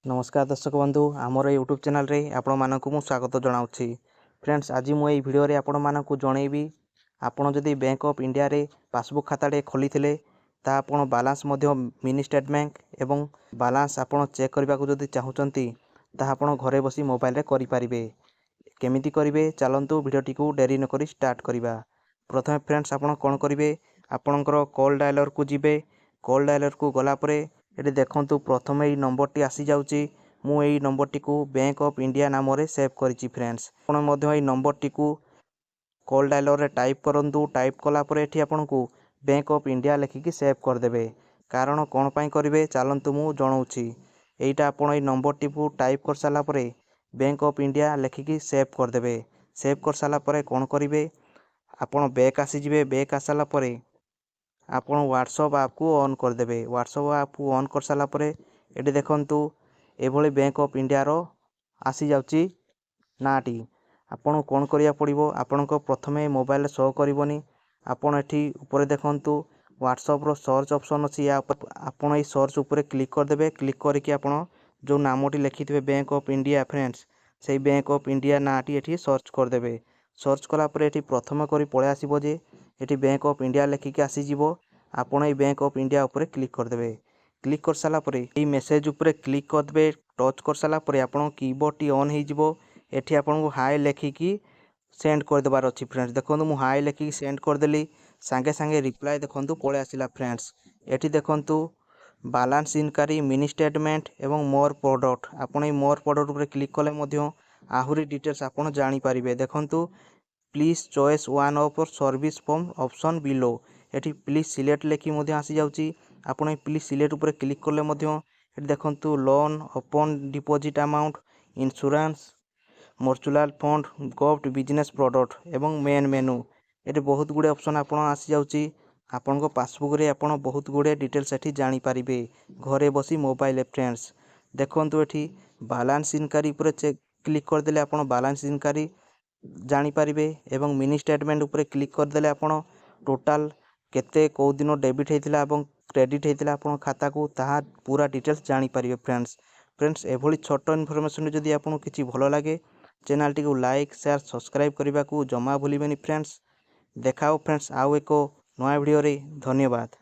नमस्कार दर्शक बंधु आमर यूट्यूब चैनल रे आपण मानक मु स्वागत जनाऊँगी। फ्रेंड्स आज मु ये वीडियो रे आपण मानक जनइबी आपण जदि बैंक ऑफ इंडिया रे पासबुक खाता खोली थे ता आपण बालांस मिनी स्टेटमेंट एवं बालांस आपण चेक करने को जदि चाहूँगी ता आपण घरे बसी मोबाइल रे करि परिबे। केमिति करिवे चलंतु वीडियोटी को डेरी न करी स्टार्ट करिबा। प्रथमे फ्रेंड्स आपण कोन करिवे आपणकर कॉल डायलर को जिबे। कॉल डायलर को गला परे ये देखंतु प्रथम यही नंबर टी आसी जाउची। मु यही नंबर टी को बैंक ऑफ इंडिया नाम रे सेव करिछि। फ्रेंड्स आपण मध्य यही नंबर टी को कॉल डायलर रे टाइप करंतु। टाइप कला परे एठी आपण को बैंक ऑफ इंडिया लिखिकी सेव कर देबे। कारण कोन पई करिवे चलंतु मु जणाउछि। एईटा आपण एई नंबर टी को टाइप कर साला परे बैंक ऑफ इंडिया लिखिकी सेव कर देबे। सेव कर साला परे कोन करिवे आपण बैक आसी जिवे। बैक आसाला परे आपण व्हाट्सएप ऐप को ऑन कर देबे। व्हाट्सएप ऐप को ऑन कर साला परे एटी देखंतु एभली बैंक ऑफ इंडिया रो आसी जाउची नाटी। आपण कोन करिया पड़िबो आपण को प्रथमे मोबाइल शो करबोनी। आपण एठी ऊपर देखंतु व्हाट्सएप रो सर्च ऑप्शन अछि। या आपण ए सर्च ऊपर क्लिक कर देबे। क्लिक करके आपण जो नामटी लिखिथिबे बैंक ऑफ इंडिया फ्रेंड्स सेही बैंक ऑफ इंडिया नाटी एठी सर्च कर देबे। सर्च कला परे एठी प्रथम करी पळे आसीबो जे एठी बैंक ऑफ इंडिया लिखिकी आसी जिवो। आपण ए बैंक ऑफ इंडिया ऊपर क्लिक कर देबे। क्लिक कर साला परे ए मेसेज ऊपर क्लिक कर देबे। टच कर साला परे आपण कीबोर्ड टी ऑन हे जिवो। एठी आपण को हाय लिखिकी सेंड कर देबार अछि। फ्रेंड्स देखंतु मु हाय लिखिकी सेंड कर देली। संगे संगे रिप्लाई देखंतु पळे आसिला। फ्रेंड्स एठी देखंतु बैलेंस इनक्वायरी मिनी स्टेटमेंट एवं मोर प्रोडक्ट आपण ए मोर प्रोडक्ट ऊपर क्लिक कले मध्य आहुरी डिटेल्स आपण जानि परिबे। देखंतु please choice one of service from option below. एठी प्लीज सिलेक्ट लेखी मध्य आसी जाउची। आपण प्लीज सिलेक्ट ऊपर क्लिक करले मध्य एठी देखंतु loan open deposit amount insurance mutual fund गोफ्ट बिजनेस प्रोडक्ट एवं मेन मेनू एठी बहुत गुडे ऑप्शन आपण आसी जाउची। आपण को पासबुक रे आपण बहुत गुडे डिटेल्स एठी जानि परिबे घरे बसी मोबाइल। फ्रेंड्स देखंतु एठी बैलेंस इनक्वायरी ऊपर क्लिक कर देले आपण बैलेंस इनक्वायरी जानि परिबे एवं मिनी स्टेटमेंट ऊपर क्लिक कर देले आपण टोटल केते को दिन डेबिट हेतिला एवं क्रेडिट हेतिला आपण खाता को ताहा पूरा डिटेल्स जानि परिबे। फ्रेंड्स एभली छोट इनफॉरमेशन जदि आपन किछि भलो लागे चैनल टी को लाइक शेयर सब्सक्राइब करबा को जमा भूलिबेनी। फ्रेंड्स देखाओ फ्रेंड्स आउ एको नया वीडियो रे। धन्यवाद।